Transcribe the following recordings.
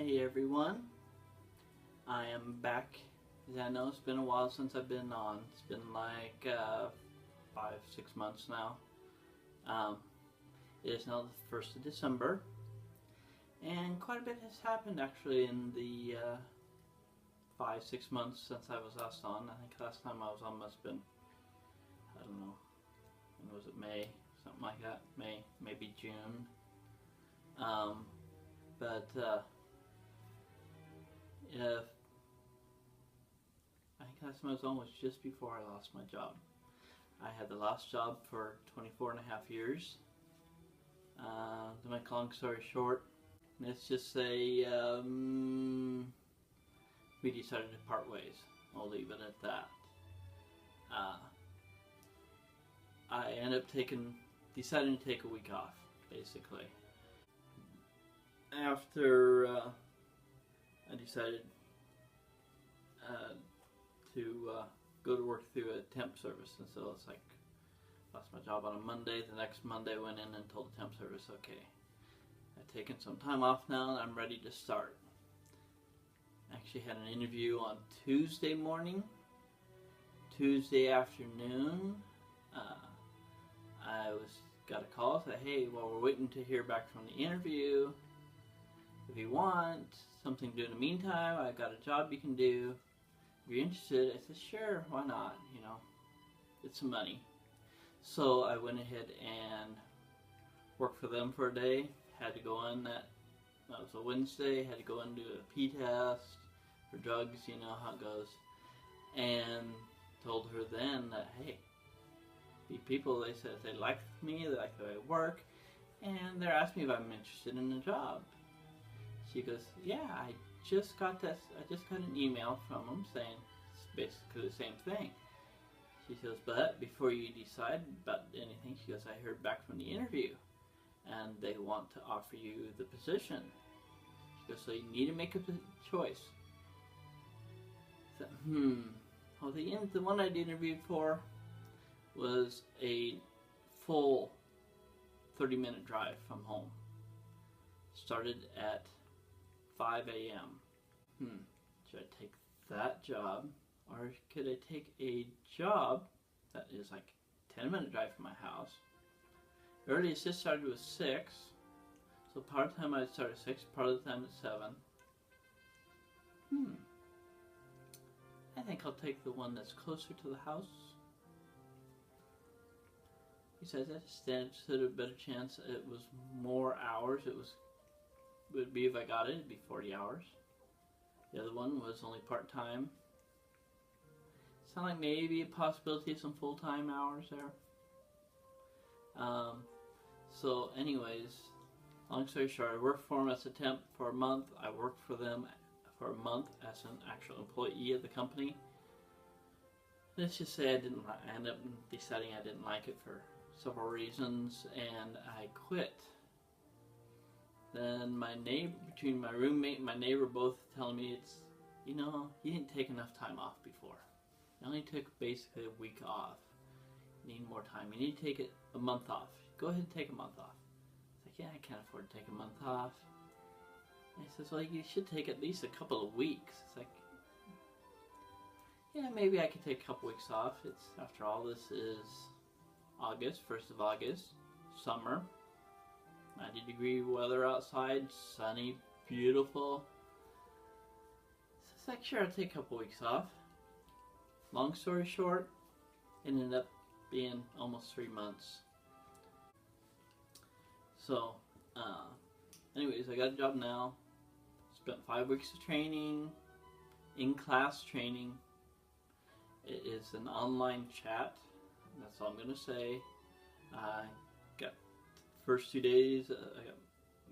Hey everyone, I am back. As I know, it's been a while since I've been on. It's been like 5-6 months now. It is now the 1st of December, and quite a bit has happened actually in the 5-6 months since I was last on. I think last time I was on must have been, I don't know, when was it, May? Something like that. May, maybe June. I think last time I was on was just before I lost my job. I had the last job for 24 and a half years. To make a long story short, let's just say we decided to part ways. I'll leave it at that. I ended up deciding to take a week off, basically. After I decided to go to work through a temp service, and so it's like, lost my job on a Monday. The next Monday I went in and told the temp service, okay, I've taken some time off now and I'm ready to start. I actually had an interview on Tuesday morning. Tuesday afternoon, I got a call, said, hey, well, we're waiting to hear back from the interview. If you want something to do in the meantime, I've got a job you can do. If you're interested, I said, sure, why not, you know, it's some money. So I went ahead and worked for them for a day. Had to go in that was a Wednesday, had to go and do a P test for drugs, you know how it goes. And told her then that, hey, the people, they said they liked me, they liked the way I work, and they're asking me if I'm interested in the job. She goes, yeah, I just got an email from them saying it's basically the same thing. She says, but before you decide about anything, she goes, I heard back from the interview and they want to offer you the position. She goes, so you need to make a choice. I said, well, the one I'd interviewed for was a full 30-minute drive from home. Started at 5 a.m. Should I take that job, or could I take a job that is like a 10-minute drive from my house? Earliest it started was 6, so part of the time I'd start at 6, part of the time at 7. I think I'll take the one that's closer to the house. Besides, I stood a better chance. It was more hours. Would be if I got it, it'd be 40 hours. The other one was only part-time. Sound like maybe a possibility of some full-time hours there. So anyways, long story short, I worked for them as a temp for a month. I worked for them for a month as an actual employee of the company. Let's just say I ended up deciding I didn't like it for several reasons, and I quit. Then between my roommate and my neighbor both telling me, it's, you know, you didn't take enough time off before. You only took basically a week off. You need more time. You need to take it a month off. Go ahead and take a month off. It's like, yeah, I can't afford to take a month off. And he says, well, you should take at least a couple of weeks. It's like, yeah, maybe I could take a couple weeks off. It's, after all, this is August, 1st of August, summer. 90-degree weather outside, sunny, beautiful. So it's like, sure, I'll take a couple weeks off. Long story short, it ended up being almost 3 months. So, anyways, I got a job now. Spent 5 weeks of training, in-class training. It is an online chat. That's all I'm going to say. Got first 2 days,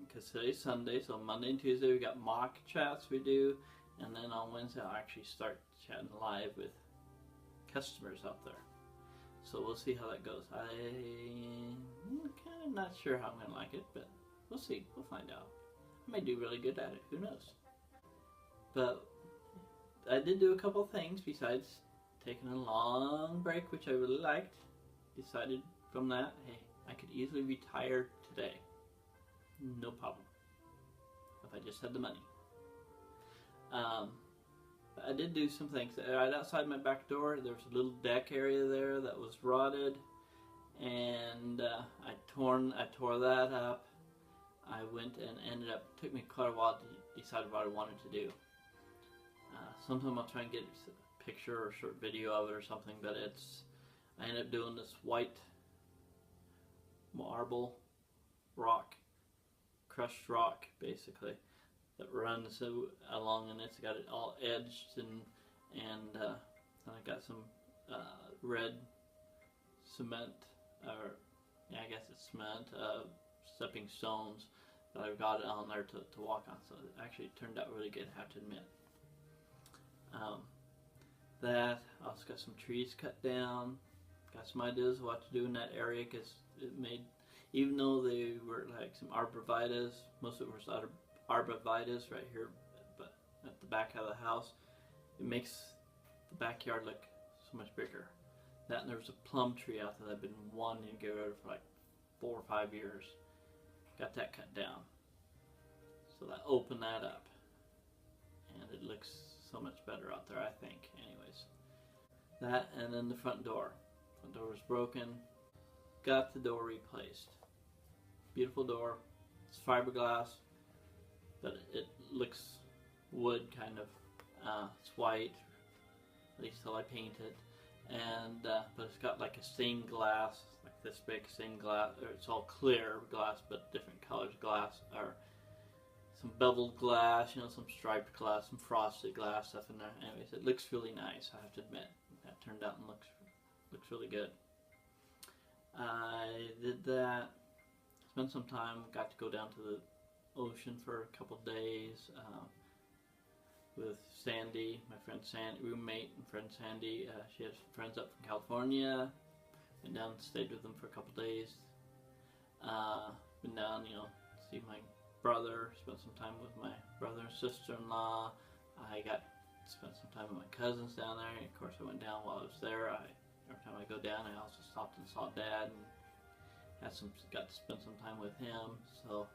because today's Sunday, so Monday and Tuesday we got mock chats we do, and then on Wednesday I'll actually start chatting live with customers out there. So we'll see how that goes. I'm kind of not sure how I'm going to like it, but we'll see. We'll find out. I may do really good at it. Who knows? But I did do a couple things besides taking a long break, which I really liked. Decided from that, hey, I could easily retire today. No problem. If I just had the money. Um, I did do some things. Right outside my back door, there was a little deck area there that was rotted, and I tore that up. I went and ended up, took me quite a while to decide what I wanted to do. Sometime I'll try and get a picture or a short video of it or something, but I ended up doing this white marble rock, crushed rock basically, that runs along, and it's got it all edged, and then I got some red cement, or yeah, I guess it's cement, stepping stones that I've got on there to walk on. So it actually turned out really good, I have to admit. That, I also got some trees cut down, got some ideas of what to do in that area, because it made, even though they were like some arborvitaes, most of it was arborvitaes right here, but at the back of the house, it makes the backyard look so much bigger. That, and there was a plum tree out there that I've been wanting to get rid of for like 4 or 5 years. Got that cut down, so that opened that up, and it looks so much better out there, I think. Anyways, that, and then the front door. Front door was broken. Got the door replaced. Beautiful door. It's fiberglass, but it looks wood kind of. It's white, at least till I paint it, and but it's got like a stained glass, like this big stained glass. Or it's all clear glass, but different colors glass, or some beveled glass, you know, some striped glass, some frosted glass stuff in there. Anyways, it looks really nice, I have to admit. That turned out and looks really good. I did that, spent some time, got to go down to the ocean for a couple days with Sandy, my friend Sandy, roommate and friend Sandy. She has friends up from California. Went down and stayed with them for a couple days. Been down, you know, to see my brother, spent some time with my brother and sister-in-law. I got to spend some time with my cousins down there. And of course, I went down while I was there. Every time I go down, I also stopped and saw Dad and got to spend some time with him. So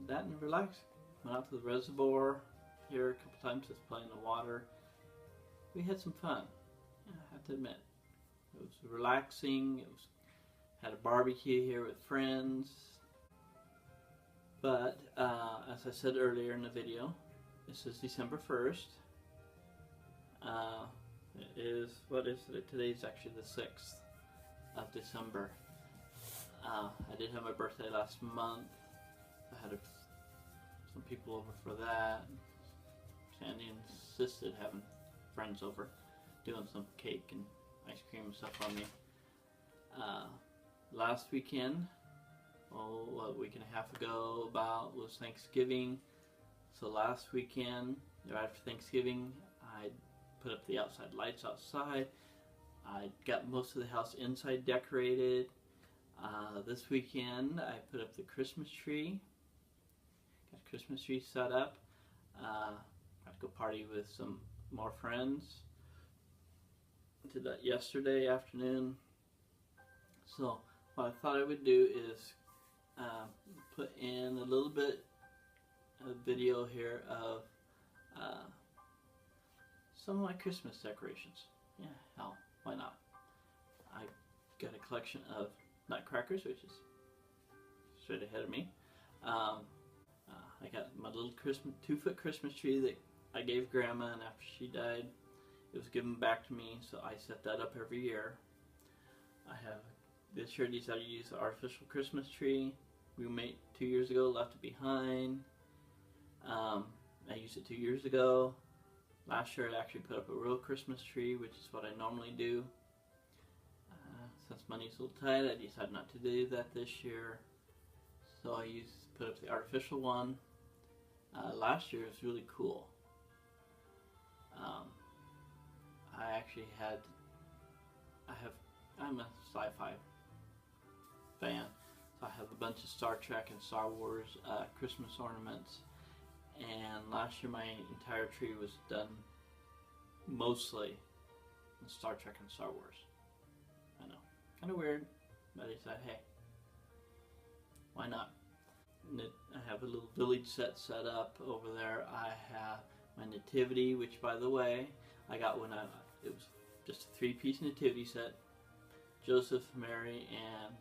that and relax. Went out to the reservoir here a couple times, just playing in the water. We had some fun. Yeah, I have to admit, it was relaxing. Had a barbecue here with friends. But as I said earlier in the video, this is December 1st. It is, what is it? Today's actually the 6th of December. I did have my birthday last month. I had some people over for that. Sandy insisted having friends over, doing some cake and ice cream and stuff on me. Last weekend, a week and a half ago about, was Thanksgiving. So last weekend, right after Thanksgiving, I put up the outside lights outside. I got most of the house inside decorated. This weekend, I put up the Christmas tree. Got the Christmas tree set up. Got to go party with some more friends. Did that yesterday afternoon. So what I thought I would do is put in a little bit of video here of some of my Christmas decorations. Yeah, hell, why not? I got a collection of nutcrackers, which is straight ahead of me. I got my little 2-foot Christmas tree that I gave Grandma, and after she died, it was given back to me, so I set that up every year. I have, this year I decided to use the artificial Christmas tree. Roommate 2 years ago left it behind. I used it 2 years ago. Last year I actually put up a real Christmas tree, which is what I normally do. Since money's a little tight, I decided not to do that this year. So I put up the artificial one. Last year it was really cool. I'm a sci-fi fan. So I have a bunch of Star Trek and Star Wars Christmas ornaments. And last year my entire tree was done mostly in Star Trek and Star Wars. I know, kind of weird, but I said, hey, why not? I have a little village set up over there. I have my nativity, which by the way, I got when it was just a 3-piece nativity set. Joseph, Mary, and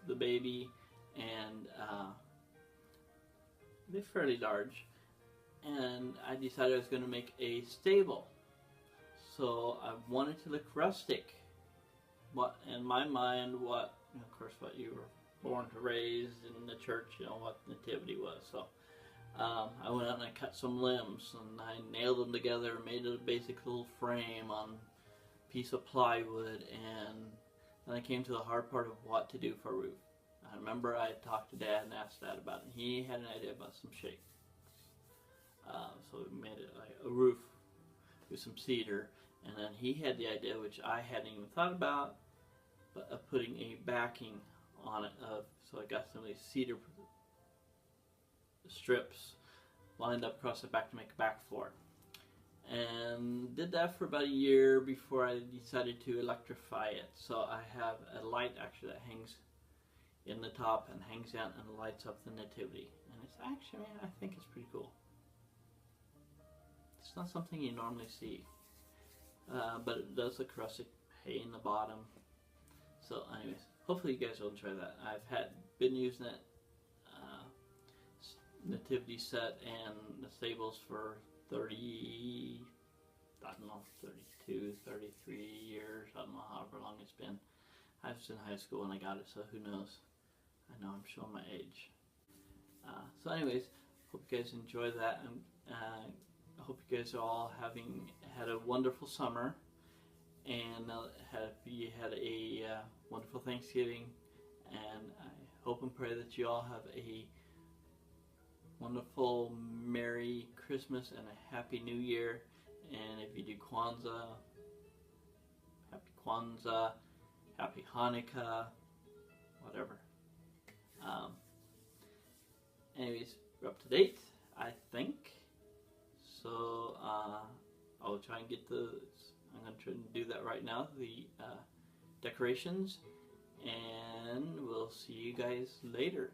the baby, and they're fairly large. And I decided I was going to make a stable. So I wanted to look rustic. What in my mind, of course, what you were born to raise in the church, what nativity was. So I went out and I cut some limbs and I nailed them together, made a basic little frame on a piece of plywood, and then I came to the hard part of what to do for a roof. I remember I talked to Dad and asked Dad about it. He had an idea about some shakes. So we made it like a roof with some cedar, and then he had the idea, which I hadn't even thought about, but of putting a backing on it. So I got some of these cedar strips lined up across the back to make a back for it. And did that for about a year before I decided to electrify it. So I have a light actually that hangs in the top and hangs out and lights up the nativity. And it's actually, I think it's pretty cool. It's not something you normally see, but it does look rustic. Hay in the bottom. So anyways, hopefully you guys will enjoy that. I've been using that nativity set and the stables for 32, 33 years. I don't know however long it's been. I was in high school when I got it, so who knows. I know I'm showing my age. So anyways, hope you guys enjoy that, and I hope you guys are all had a wonderful summer, and you had a wonderful Thanksgiving, and I hope and pray that you all have a wonderful Merry Christmas and a Happy New Year. And if you do Kwanzaa, Happy Kwanzaa, Happy Hanukkah, whatever. Anyways, we're up to date, I think. So I'll try and get I'm going to try and do that right now, the decorations, and we'll see you guys later.